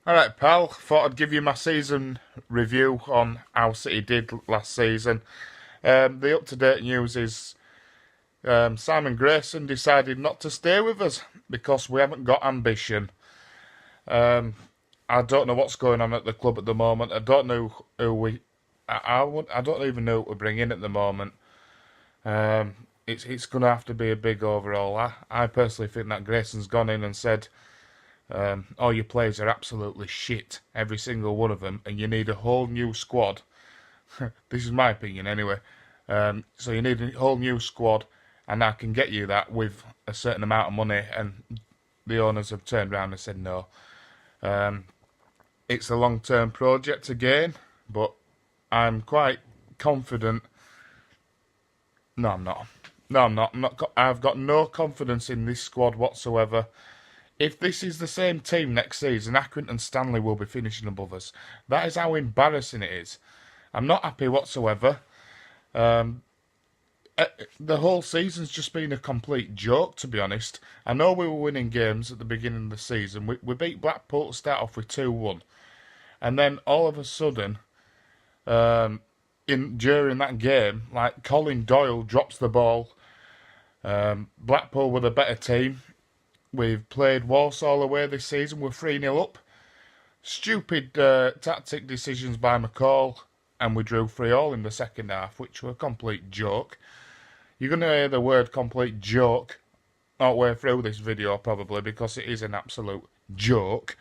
Alright, pal. Thought I'd give you my season review on how City did last season. The up to date news is Simon Grayson decided not to stay with us because we haven't got ambition. Um, I don't know what's going on at the club at the moment. I don't know who we. I don't even know who to bring in at the moment. It's going to have to be a big overhaul. I personally think that Grayson's gone in and said, all your players are absolutely shit, every single one of them, and you need a whole new squad. This is my opinion anyway. So you need a whole new squad, and I can get you that with a certain amount of money. And the owners have turned around and said no. It's a long-term project again, but I'm quite confident. No, I'm not. No, I'm not. I've got no confidence in this squad whatsoever. If this is the same team next season, Accrington and Stanley will be finishing above us. That is how embarrassing it is. I'm not happy whatsoever. Um, the whole season's just been a complete joke, to be honest. I know we were winning games at the beginning of the season. We beat Blackpool to start off with 2-1. And then all of a sudden, during that game, like Colin Doyle drops the ball. Blackpool were the better team. We've played Walsall away this season. We're 3-0 up. Stupid tactic decisions by McCall, and we drew 3-all in the second half, which were a complete joke. You're going to hear the word complete joke all the way through this video, probably, because it is an absolute joke.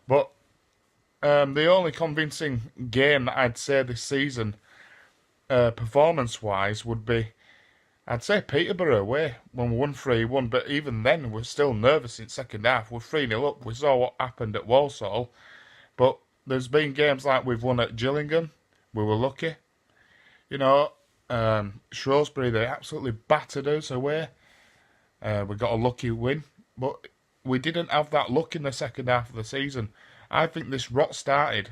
But the only convincing game that I'd say this season, performance-wise, would be, I'd say Peterborough away when we won 3-1, but even then we're still nervous in second half. We're 3-0 up. We saw what happened at Walsall. But there's been games like we've won at Gillingham. We were lucky. You know, Shrewsbury, they absolutely battered us away. We got a lucky win. But we didn't have that luck in the second half of the season. I think this rot started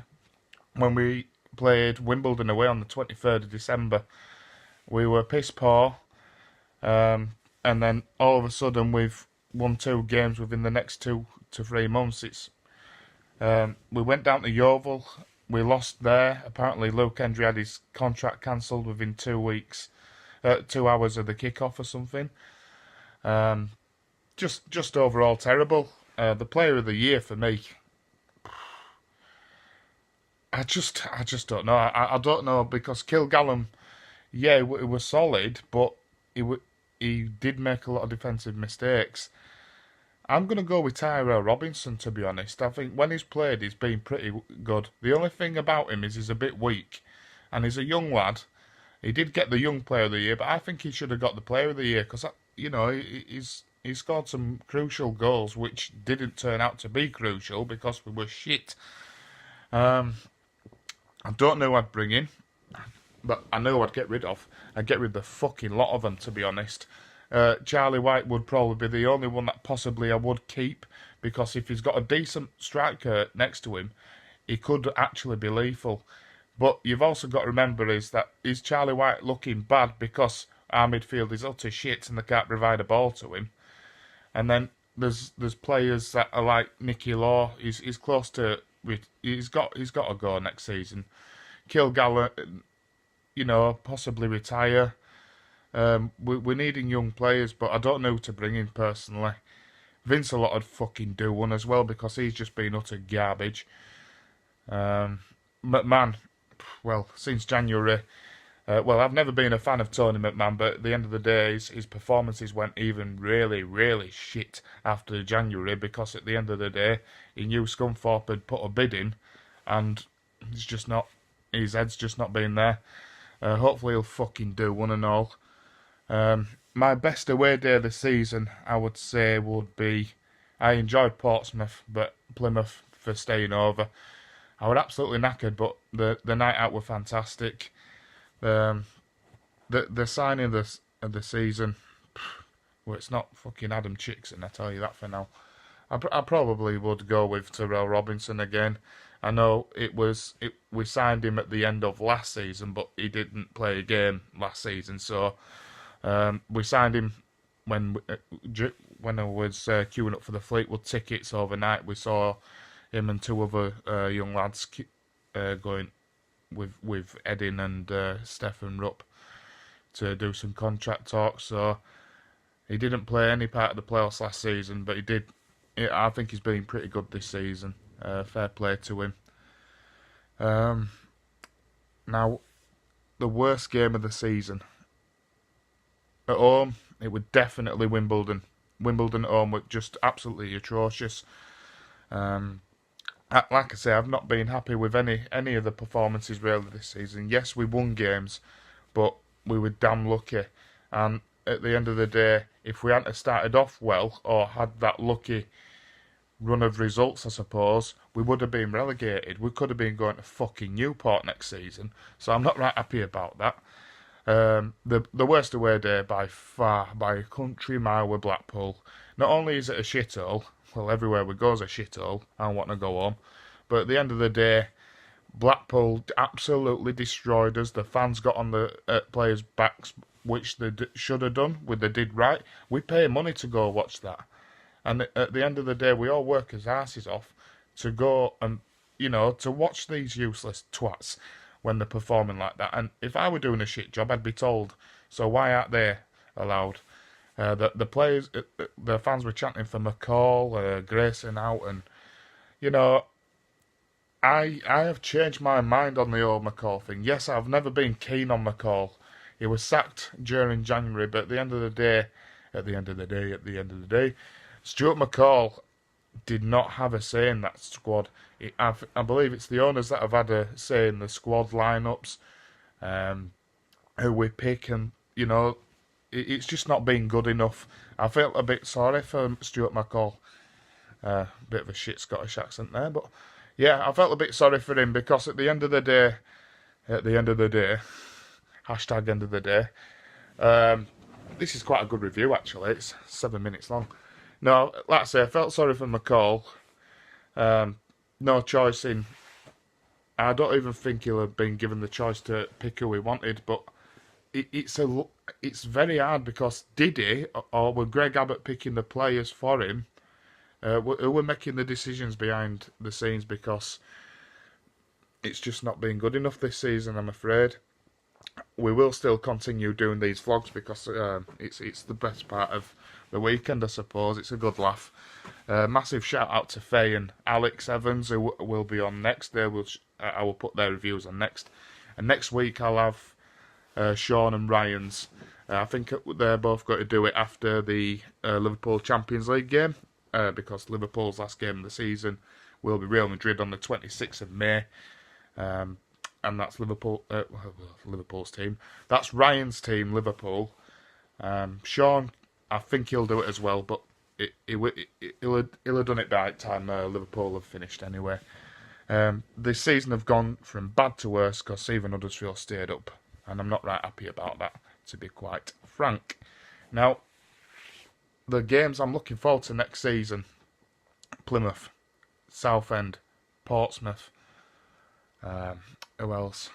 when we played Wimbledon away on the 23rd of December. We were piss poor. And then all of a sudden we've won 2 games within the next 2 to 3 months. We went down to Yeovil. We lost there. Apparently Luke Hendry had his contract cancelled within 2 weeks, 2 hours of the kick-off or something. Just overall terrible. The player of the year for me, I just don't know. I don't know because Kilgallen, yeah, it was solid, but he did make a lot of defensive mistakes. I'm going to go with Tyrell Robinson, to be honest. I think when he's played, he's been pretty good. The only thing about him is he's a bit weak, and he's a young lad. He did get the Young Player of the Year, but I think he should have got the Player of the Year because, you know, he scored some crucial goals which didn't turn out to be crucial because we were shit. I don't know who I'd bring in, but I know I'd get rid of. I'd get rid of the fucking lot of them, to be honest. Charlie White would probably be the only one that possibly I would keep because if he's got a decent striker next to him, he could actually be lethal. But you've also got to remember is Charlie White looking bad because our midfield is utter shit and they can't provide a ball to him. And then there's players that are like Nicky Law. He's close to he's got to go next season. Kilgallen, you know, possibly retire. We're needing young players, but I don't know who to bring in personally. Vince a lot would fucking do one as well because he's just been utter garbage. McMahon, well, since January, well, I've never been a fan of Tony McMahon, but at the end of the day, his performances went even really, really shit after January because at the end of the day, he knew Scunthorpe had put a bid in, and it's just not, his head's just not been there. Hopefully he'll fucking do one and all. My best away day of the season, I would say, would be I enjoyed Portsmouth, but Plymouth for staying over. I was absolutely knackered, but the night out were fantastic. The signing of the season, well, it's not fucking Adam Chickson, I tell you that for now. I probably would go with Tyrell Robinson again. I know we signed him at the end of last season, but he didn't play a game last season, so we signed him when I was queuing up for the Fleetwood tickets overnight. We saw him and two other young lads going with Edin and Stefan Rupp to do some contract talks. So he didn't play any part of the playoffs last season, but he did. I think he's been pretty good this season. Fair play to him. Now, the worst game of the season. At home, it was definitely Wimbledon. Wimbledon at home were just absolutely atrocious. Like I say, I've not been happy with any of the performances really this season. Yes, we won games, but we were damn lucky. And at the end of the day, if we hadn't started off well or had that lucky run of results, I suppose, we would have been relegated. We could have been going to fucking Newport next season. So I'm not right happy about that. The worst away day by far, by a country mile, with Blackpool. Not only is it a shithole, well, everywhere we go is a shithole. I want to go home. But at the end of the day, Blackpool absolutely destroyed us. The fans got on the players' backs, which they should have done, which they did right. We pay money to go watch that. And at the end of the day, we all work our asses off to go and, to watch these useless twats when they're performing like that. And if I were doing a shit job, I'd be told. So why aren't they allowed? The players, the fans were chanting for McCall, Grayson out, and I have changed my mind on the old McCall thing. Yes, I've never been keen on McCall. He was sacked during January, but at the end of the day, Stuart McCall did not have a say in that squad. I believe it's the owners that have had a say in the squad lineups, who we pick, and it's just not been good enough. I felt a bit sorry for Stuart McCall. Bit of a shit Scottish accent there, but yeah, I felt a bit sorry for him because at the end of the day, hashtag end of the day, this is quite a good review actually. It's 7 minutes long. No, like I say, I felt sorry for McCall. No choice in. I don't even think he'll have been given the choice to pick who he wanted, but it's very hard because did he, or were Greg Abbott picking the players for him, who were making the decisions behind the scenes, because it's just not been good enough this season, I'm afraid. We will still continue doing these vlogs because it's the best part of the weekend, I suppose. It's a good laugh. Massive shout out to Faye and Alex Evans, who will be on next. I will put their reviews on next. And next week I'll have Sean and Ryan's. I think they're both going to do it after the Liverpool Champions League game, because Liverpool's last game of the season will be Real Madrid on the 26th of May. And that's Liverpool's team. That's Ryan's team, Liverpool. Sean, I think he'll do it as well, but he'll have done it by the time Liverpool have finished anyway. This season have gone from bad to worse because Stephen Huddersfield stayed up, and I'm not right happy about that, to be quite frank. Now, the games I'm looking forward to next season: Plymouth, Southend, Portsmouth. Who else?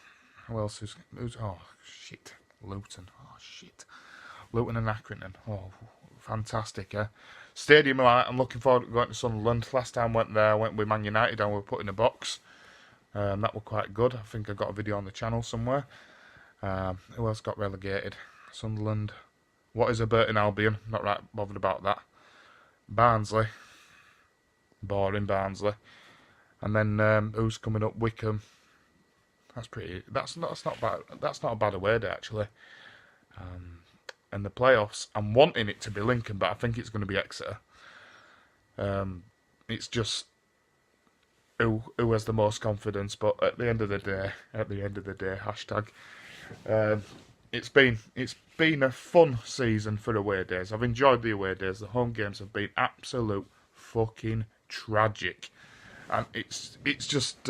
Who's oh shit, Luton. Oh shit, Luton and Accrington. Oh, fantastic, eh? Stadium, I'm looking forward to going to Sunderland. Last time I went there, I went with Man United and we were put in a box. That was quite good. I think I got a video on the channel somewhere. Who else got relegated? Sunderland. What is a Burton Albion? Not right bothered about that. Barnsley. Boring Barnsley. And then who's coming up? Wickham. That's not bad. That's not a bad away day actually. And the playoffs, I'm wanting it to be Lincoln, but I think it's going to be Exeter. It's just who has the most confidence. But at the end of the day, hashtag. It's been a fun season for away days. I've enjoyed the away days. The home games have been absolute fucking tragic, and it's just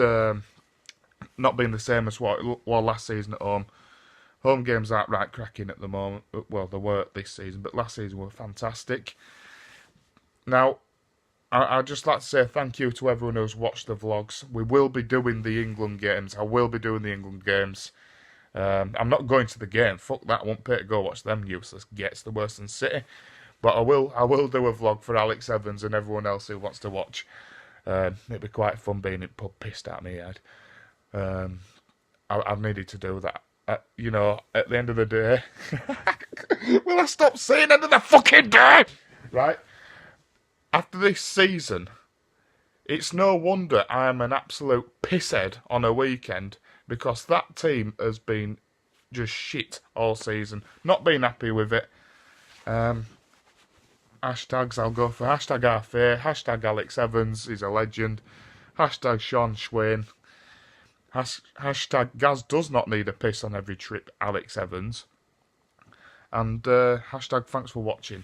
not been the same as what it was last season at home. Home games aren't right cracking at the moment. Well, they were this season, but last season were fantastic. Now, I'd just like to say thank you to everyone who's watched the vlogs. We will be doing the England games. I will be doing the England games. I'm not going to the game. Fuck that. I won't pay to go watch them useless gets, the worse than City. But I will do a vlog for Alex Evans and everyone else who wants to watch. It'd be quite fun being in pub pissed at me head. I've needed to do that. You know, at the end of the day, will I stop saying end of the fucking day? Right? After this season, it's no wonder I'm an absolute pisshead on a weekend because that team has been just shit all season. Not been happy with it. Hashtags, I'll go for hashtag Faye, hashtag Alex Evans, he's a legend, hashtag Sean Swain, hashtag Gaz does not need a piss on every trip, Alex Evans, and hashtag thanks for watching.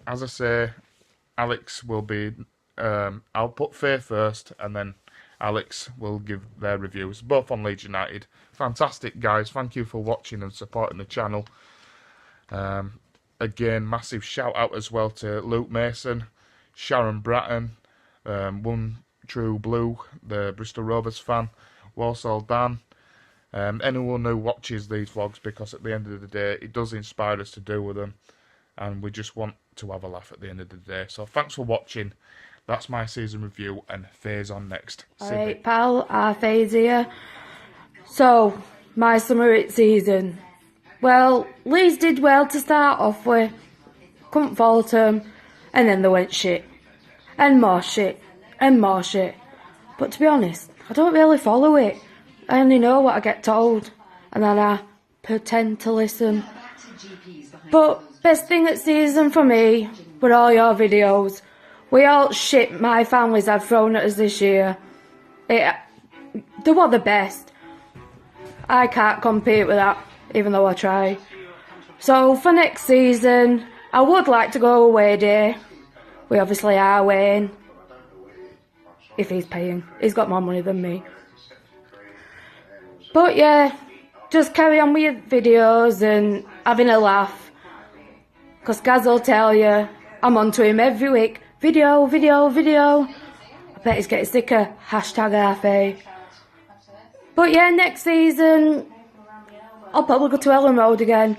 As I say, Alex will be, I'll put Faye first, and then Alex will give their reviews, both on Leeds United. Fantastic guys, thank you for watching and supporting the channel. Again, massive shout out as well to Luke Mason, Sharon Bratton, One True Blue, the Bristol Rovers fan, Walsall Dan, anyone who watches these vlogs, because at the end of the day, it does inspire us to do with them, and we just want to have a laugh at the end of the day. So thanks for watching. That's my season review, and Faye's on next. Alright, pal, Faye's here. So, my summer season. Well, Leeds did well to start off with. Couldn't fault them. And then they went shit. And more shit. And more shit. But to be honest, I don't really follow it. I only know what I get told. And then I pretend to listen. But best thing at season for me were all your videos. We all shit my families had thrown at us this year. They were the best. I can't compete with that, even though I try. So for next season, I would like to go away day. We obviously are weighing. If he's paying. He's got more money than me. But yeah, just carry on with your videos and having a laugh. Because Gaz will tell you, I'm on to him every week. Video, video, video. I bet he's getting sick of hashtag RFA. But yeah, next season, I'll probably go to Ellen Road again.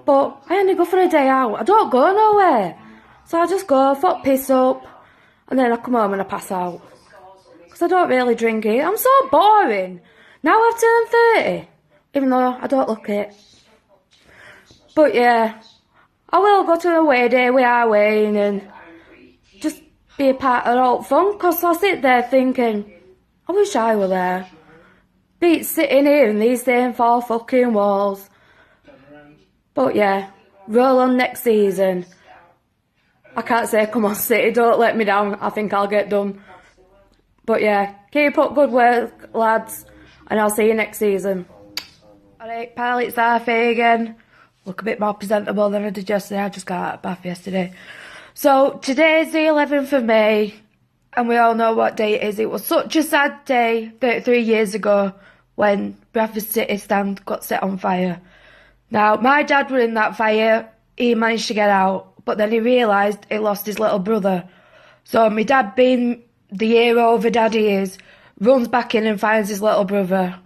But I only go for a day out. I don't go nowhere. So I just go, fuck piss up, and then I come home and I pass out. Because I don't really drink it. I'm so boring. Now I've turned 30. Even though I don't look it. But yeah, I will go to a away day with our Wayne and just be a part of all fun. Because I sit there thinking, I wish I were there. Beat sitting here in these same 4 fucking walls. But yeah, roll on next season. I can't say come on City, don't let me down. I think I'll get done. But yeah, keep up good work, lads. And I'll see you next season. Alright, pal, it's Faye again. Look a bit more presentable than I did yesterday. I just got out of bath yesterday. So, today's the 11th of May. And we all know what day it is. It was such a sad day 33 years ago when Bradford City stand got set on fire. Now, my dad was in that fire. He managed to get out. But then he realised he lost his little brother. So, my dad, being the hero of a dad he is, runs back in and finds his little brother.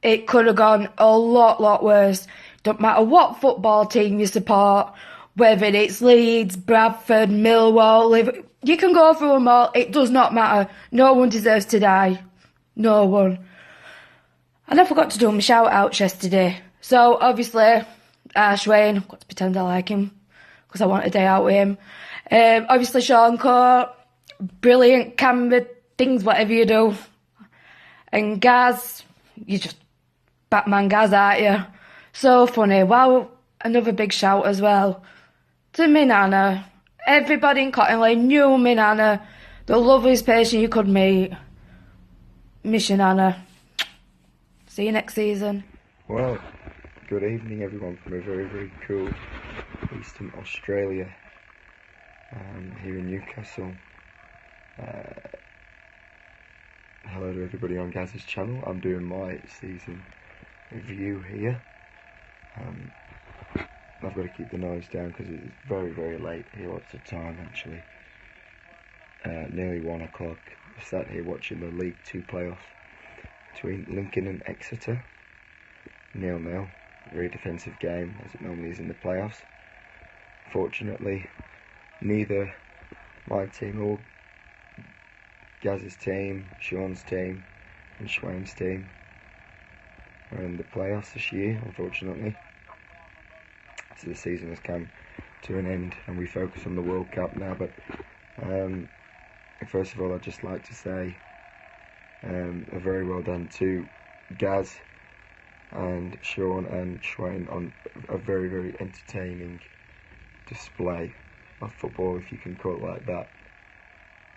It could have gone a lot worse. Don't matter what football team you support, whether it's Leeds, Bradford, Millwall, Liverpool, you can go through them all. It does not matter. No one deserves to die. No one. And I forgot to do my shout-outs yesterday. So, obviously, Ashwayne, I've got to pretend I like him, because I want a day out with him. Obviously, Sean Court, brilliant camera, things, whatever you do. And Gaz, you just Batman Gaz, aren't you? So funny. Wow, another big shout as well to me nana. Everybody in Cottingley knew me nana. The loveliest person you could meet. Miss you, Nana. See you next season. Well, good evening everyone from a very cool Eastern Australia, here in Newcastle. Hello to everybody on Gaz's channel. I'm doing my season review here. I've got to keep the noise down because it's very late here. What's the time actually? Nearly 1 o'clock. I sat here watching the League 2 playoff between Lincoln and Exeter. 0-0. Very defensive game as it normally is in the playoffs. Fortunately, neither my team or Gaz's team, Sean's team, and Schwain's team are in the playoffs this year, unfortunately. So the season has come to an end and we focus on the World Cup now. But first of all, I'd just like to say a very well done to Gaz and Sean and Schwain on a very, very entertaining display of football, if you can call it like that.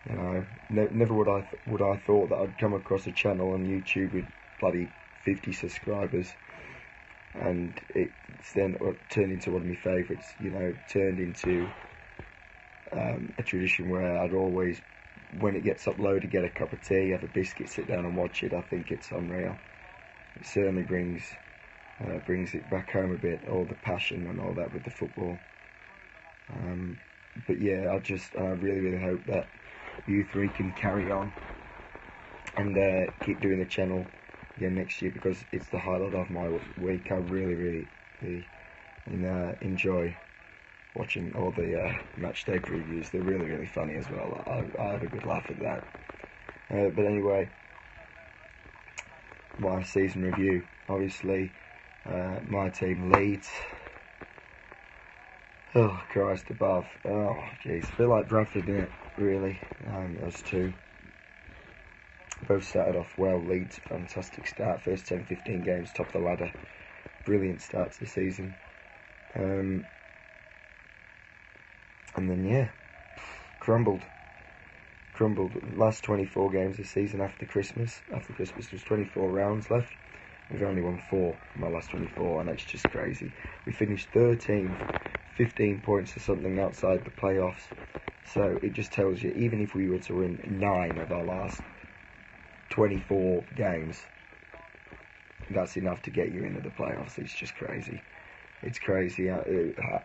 You know, never would I thought that I'd come across a channel on YouTube with bloody 50 subscribers, and it's then turned into one of my favourites. You know, turned into a tradition where I'd always, when it gets uploaded, get a cup of tea, have a biscuit, sit down and watch it. I think it's unreal. It certainly brings it back home a bit, all the passion and all that with the football. But yeah, I really, really hope that you three can carry on and keep doing the channel again next year, because it's the highlight of my week. I really, really, really enjoy watching all the match day previews. They're really, really funny as well. I have a good laugh at that. But anyway, my season review. Obviously, my team Leeds. Oh Christ above. Oh jeez, a bit like Bradford, didn't it? Really, those two. Both started off well. Leeds, fantastic start. First 10-15 games, top of the ladder. Brilliant start to the season. And then yeah, crumbled. Last 24 games this season after Christmas. After Christmas, there's 24 rounds left. We've only won 4 from our last 24, and that's just crazy. We finished 13th, 15 points or something outside the playoffs. So it just tells you, even if we were to win 9 of our last 24 games, that's enough to get you into the playoffs. It's just crazy. It's crazy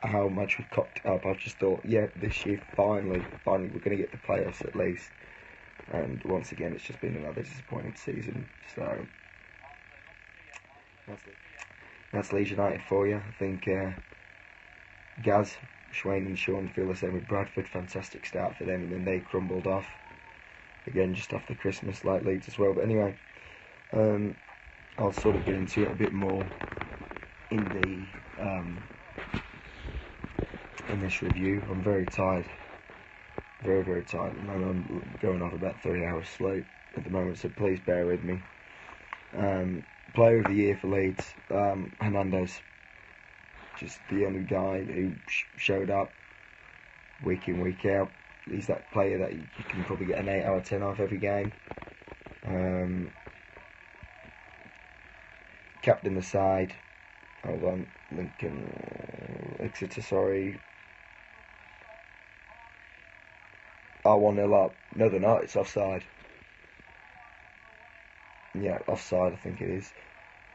how much we've cocked up. I just thought, yeah, this year, finally, we're going to get the playoffs at least. And once again, it's just been another disappointing season. So that's Leeds United for you. I think Gaz, Schwain and Sean feel the same with Bradford. Fantastic start for them, and then they crumbled off. Again, just after Christmas, like Leeds as well. But anyway, I'll sort of get into it a bit more in this review. I'm very tired. Very, very tired. I'm going off about 3 hours sleep at the moment, so please bear with me. Player of the year for Leeds, Hernandez. Just the only guy who showed up week in, week out. He's that player that you can probably get an 8 out of 10 off every game. Captain the side. Hold on, Exeter, sorry. Are 1-0 up. No, they're not. It's offside. Yeah, offside, I think it is.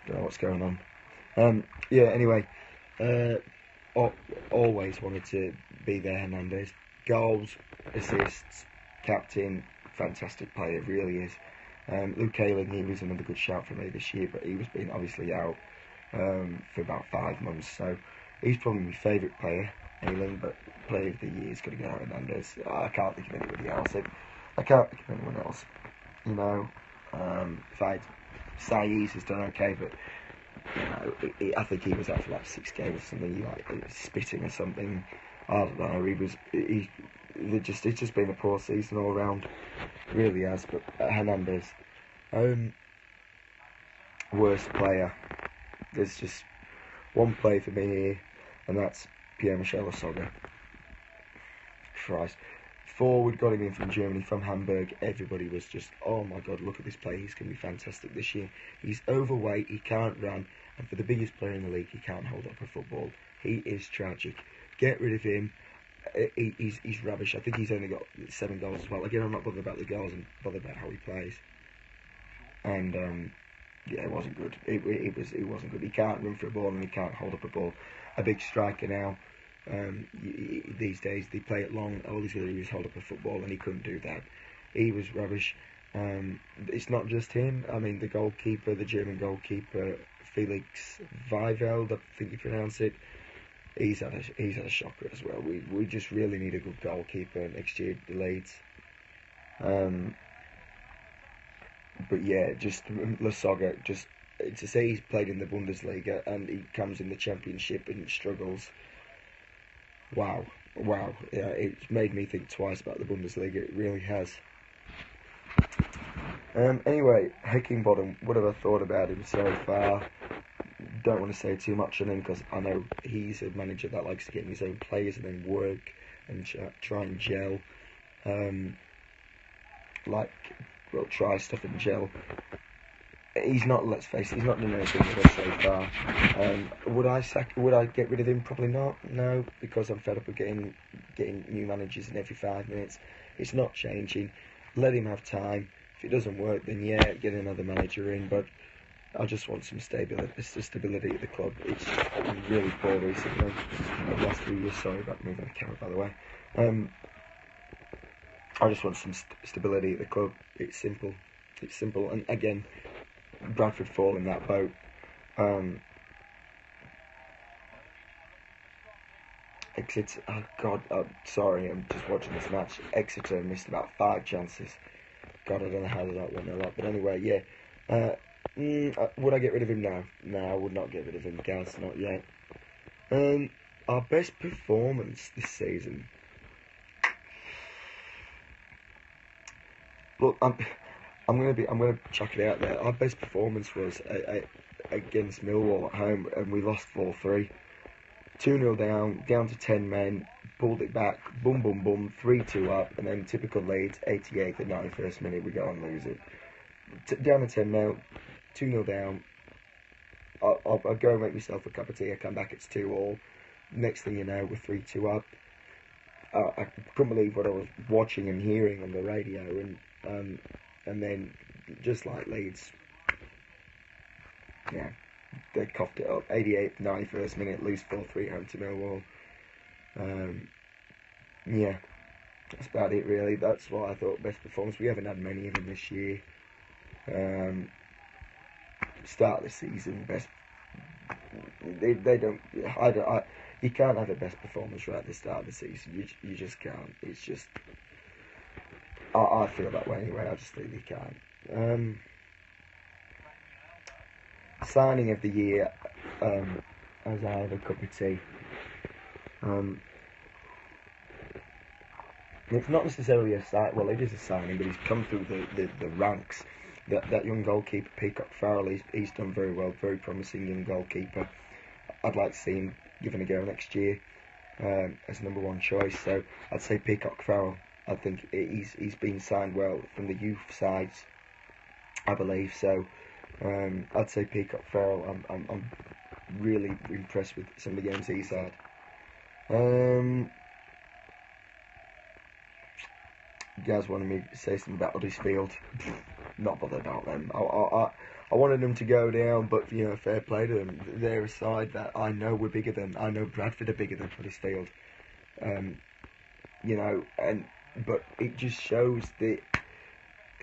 Don't know what's going on. Yeah, anyway. Always wanted to be there, Hernandez. Goals, assists, captain, fantastic player, really is. Luke Ayling, he was another good shout for me this year, but he was being obviously out for about 5 months, so he's probably my favourite player, Ayling, but player of the year is going to go Hernandez. I can't think of anybody else. I can't think of anyone else. You know, Saiz has done okay, but you know, I think he was out for like 6 games or something, like spitting or something. I don't know. It's just been a poor season all around, really has. But Hernandez, worst player. There's just one play for me here, and that's Pierre-Michel Osoga. Christ. Before we'd got him in from Germany, from Hamburg, everybody was just, oh my god, look at this player, he's going to be fantastic this year. He's overweight, he can't run, and for the biggest player in the league, he can't hold up a football. He is tragic. Get rid of him. He's rubbish. I think he's only got 7 goals as well. Again, I'm not bothered about the goals, I'm bothered about how he plays. And yeah, it wasn't good. It wasn't good. He can't run for a ball and he can't hold up a ball. A big striker now. These days they play it long. All he's going to do is hold up a football, and he couldn't do that. He was rubbish. It's not just him. I mean, the goalkeeper, the German goalkeeper, Felix Weiveld, I think you pronounce it. He's had a shocker as well. We just really need a good goalkeeper next year, the Leeds. But yeah, just Lasogga, just to say he's played in the Bundesliga and he comes in the Championship and struggles. Wow, wow. Yeah, it's made me think twice about the Bundesliga. It really has. Anyway, Heckingbottom, what have I thought about him so far? Don't want to say too much on him because I know he's a manager that likes to get in his own players and then work and try and gel. Try stuff and gel. He's not. Let's face it. He's not done anything with us so far. Would I get rid of him? Probably not. No, because I'm fed up of getting new managers in every 5 minutes. It's not changing. Let him have time. If it doesn't work, then yeah, get another manager in. But I just want some stability at the club. It's been really poor recently. The last 3 years. Sorry about moving the camera, by the way. I just want some stability at the club. It's simple. It's simple. And again, Bradford fall in that boat. Exeter. Oh God. Sorry. I'm just watching this match. Exeter missed about 5 chances. God, I don't know how that went a lot. But anyway, yeah. Would I get rid of him now? No, I would not get rid of him, Gaz. Not yet. Our best performance this season. Look, I'm gonna chuck it out there. Our best performance was against Millwall at home, and we lost 4-3. 2-0 down to 10 men, pulled it back, boom, boom, boom, 3-2 up, and then typical Leeds, 88th and 91st minute, we go and lose it. Down to 10 now, 2-0 down. I'll go and make myself a cup of tea. I come back, it's 2-2. Next thing you know, we're 3-2 up. I couldn't believe what I was watching and hearing on the radio, and then just like Leeds, yeah, they coughed it up. 88th, 91st minute, lose 4-3 home to Millwall. Yeah, that's about it really. That's what I thought best performance. We haven't had many of them this year. Start of the season, best. They don't. You can't have a best performance right at the start of the season. You just can't. It's just. I feel that way anyway. I just think you can't. Signing of the year, as I have a cup of tea. It's not necessarily a sign. Well, it is a signing, but he's come through the ranks. That young goalkeeper, Peacock Farrell, he's done very well. Very promising young goalkeeper. I'd like to see him given a go next year as number 1 choice. So I'd say Peacock Farrell. I think he's been signed well from the youth sides, I believe. So I'd say Peacock Farrell. I'm really impressed with some of the games he's had. You guys wanted me to say something about Huddersfield. Not bothered about them. I wanted them to go down, but fair play to them. They're a side that I know we're bigger than. I know Bradford are bigger than Huddersfield. But it just shows that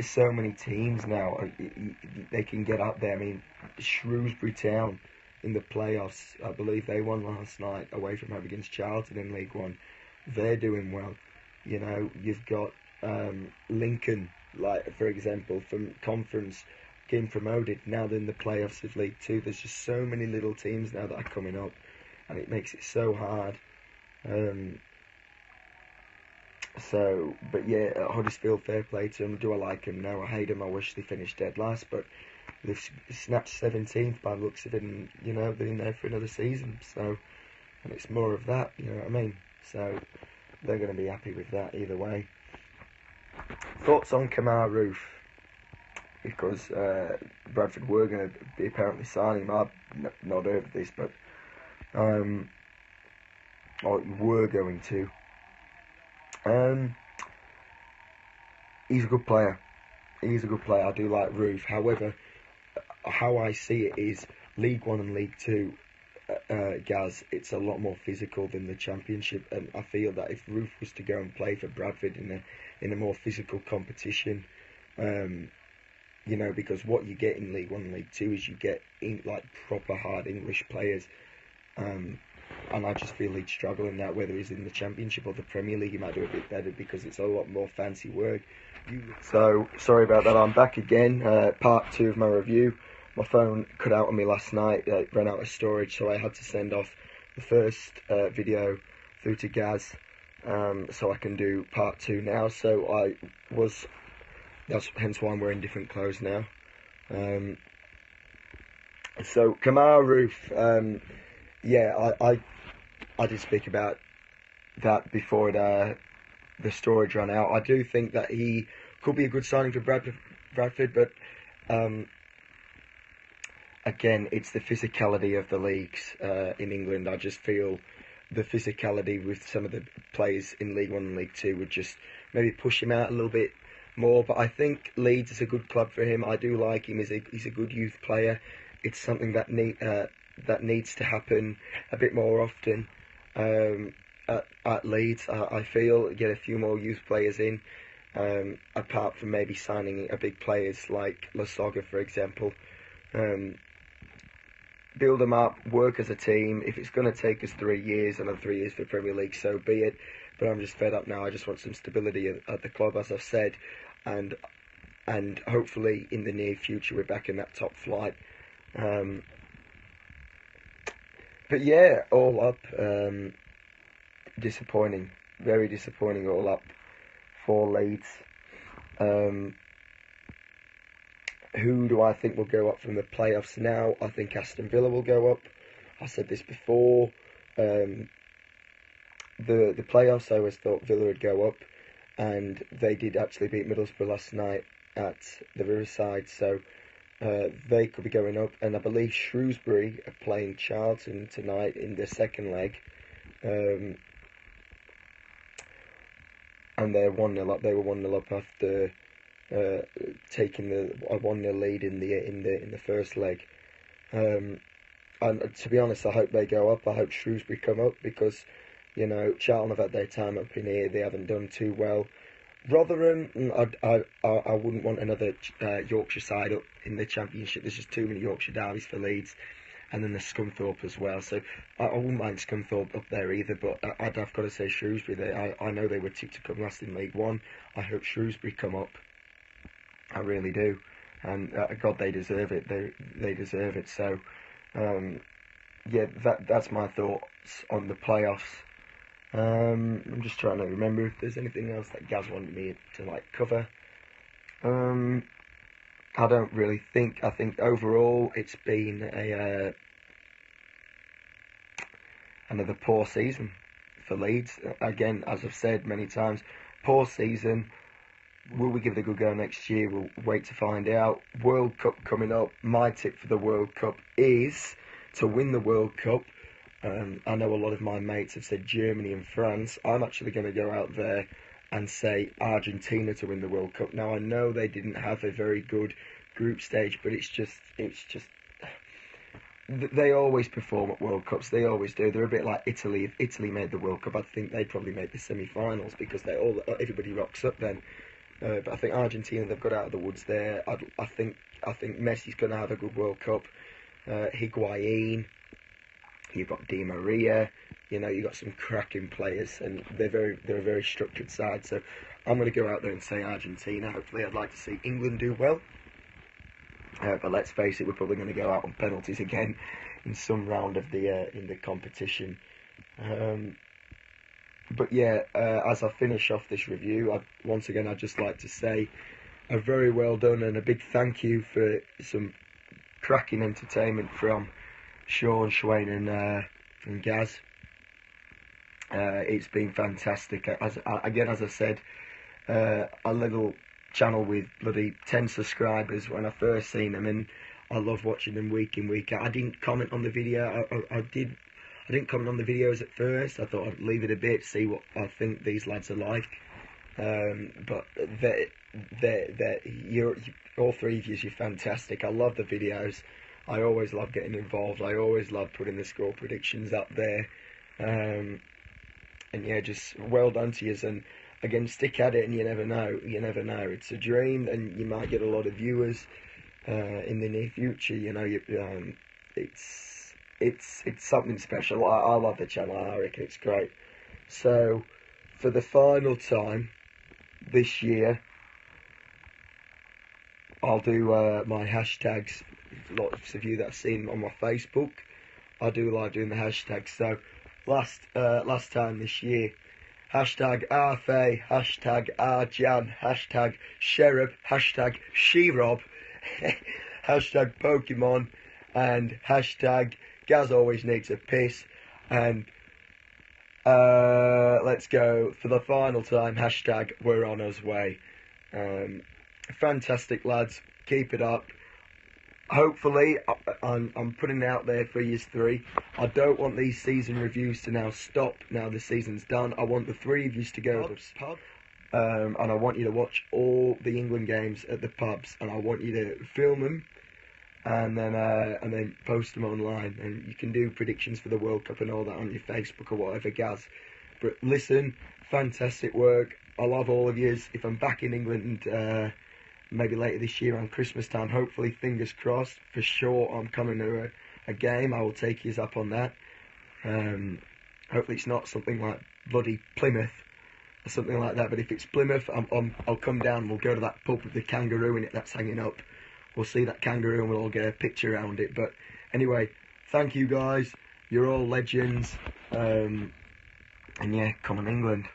so many teams now they can get up there. I mean, Shrewsbury Town in the playoffs, I believe they won last night away from home against Charlton in League One. They're doing well. You've got Lincoln, like for example, from Conference, getting promoted. Now they're in the playoffs of League Two. There's just so many little teams now that are coming up, and it makes it so hard. But yeah, Huddersfield, fair play to them. Do I like them? No, I hate them. I wish they finished dead last, but they've snapped 17th by the looks of it, and they're in there for another season. So, and it's more of that. You know what I mean? So they're going to be happy with that either way. Thoughts on Kamar Roof? Because Bradford were going to be apparently signing him. I've not heard of this, but were going to. He's a good player. I do like Roof. However, how I see it is League One and League Two, Gaz, it's a lot more physical than the Championship, and I feel that if Roof was to go and play for Bradford in a more physical competition, because what you get in League One and League Two is you get proper hard English players, and I just feel he'd struggle in that. Whether he's in the Championship or the Premier League, he might do a bit better because it's a lot more fancy work. So, sorry about that, I'm back again, part 2 of my review. My phone cut out on me last night, it ran out of storage, so I had to send off the first video through to Gaz, so I can do part 2 now. So that's hence why I'm wearing different clothes now. So Kemar Roof, yeah, I did speak about that before the storage ran out. I do think that he could be a good signing for Bradford, but again, it's the physicality of the leagues in England. I just feel the physicality with some of the players in League One and League Two would just maybe push him out a little bit more. But I think Leeds is a good club for him. I do like him. He's a good youth player. It's something that needs to happen a bit more often at Leeds. I feel get a few more youth players in, apart from maybe signing a big players like Lasogga, for example. Build them up, work as a team. If it's going to take us 3 years, another 3 years for Premier League, so be it. But I'm just fed up now. I just want some stability at the club, as I've said, and hopefully in the near future we're back in that top flight. But yeah, all up, disappointing, very disappointing all up for Leeds. Who do I think will go up from the playoffs now? I think Aston Villa will go up. I said this before. The playoffs, I always thought Villa would go up, and they did actually beat Middlesbrough last night at the Riverside, so they could be going up. And I believe Shrewsbury are playing Charlton tonight in the second leg, and they're 1-0 up. They were 1-0 up after taking a 1-0 lead in the first leg. And to be honest, I hope they go up. I hope Shrewsbury come up, because Charlton have had their time up in here. They haven't done too well. Rotherham, I wouldn't want another Yorkshire side up in the Championship. There's just too many Yorkshire derbies for Leeds, and then there's Scunthorpe as well. So I wouldn't mind Scunthorpe up there either. But I've got to say Shrewsbury. I know they were tipped to come last in League One. I hope Shrewsbury come up. I really do, and God, they deserve it. They deserve it. So, yeah, that's my thoughts on the playoffs. I'm just trying to remember if there's anything else that Gaz wanted me to cover. I don't really think. I think overall it's been another poor season for Leeds. Again, as I've said many times, poor season. Will we give it a good go next year? We'll wait to find out. World Cup coming up. My tip for the World Cup is to win the World Cup. I know a lot of my mates have said Germany and France. I'm actually going to go out there and say Argentina to win the World Cup. Now, I know they didn't have a very good group stage, but it's just they always perform at World Cups. They always do. They're a bit like Italy. If Italy made the World Cup, I think they'd probably make the semi-finals, because everybody rocks up then. But I think Argentina, they've got out of the woods there. I think Messi's going to have a good World Cup. Higuain, you've got Di Maria. You've got some cracking players, and they're a very structured side. So I'm going to go out there and say Argentina. Hopefully, I'd like to see England do well. But let's face it, we're probably going to go out on penalties again in some round of in the competition. But yeah, as I finish off this review, I'd just like to say a very well done and a big thank you for some cracking entertainment from Sean, Shwayne and Gaz. It's been fantastic. As I said, a little channel with bloody 10 subscribers when I first seen them, and I love watching them week in, week out. I didn't comment on the video. I didn't comment on the videos at first. I thought I'd leave it a bit, see what I think these lads are like. But all three of you're fantastic. I love the videos. I always love getting involved. I always love putting the score predictions up there. And yeah, just well done to you. And again, stick at it, and you never know. You never know. It's a dream, and you might get a lot of viewers in the near future. It's something special. I love the channel. I reckon it's great. So, for the final time this year, I'll do my hashtags. Lots of you that have seen on my Facebook, I do like doing the hashtags. So last time this year, hashtag Faye, hashtag Jan, hashtag Sherab, hashtag Sherob, hashtag Pokemon, and hashtag Gaz always needs a piss. And let's go for the final time, hashtag we're on us way. Fantastic lads, keep it up. Hopefully, I'm putting it out there for years 3. I don't want these season reviews to now stop. Now the season's done. I want the 3 of you to go to the pub, and I want you to watch all the England games at the pubs, and I want you to film them, and then post them online. And you can do predictions for the World Cup and all that on your Facebook or whatever, Gaz. But listen, fantastic work. I love all of yous. If I'm back in England, maybe later this year on Christmas time, hopefully, fingers crossed, for sure I'm coming to a game. I will take yous up on that. Hopefully it's not something like bloody Plymouth or something like that, but if it's Plymouth, I'll come down, we'll go to that pub with the kangaroo in it that's hanging up. We'll see that kangaroo and we'll all get a picture around it. But anyway, thank you guys, you're all legends, and yeah, come on England.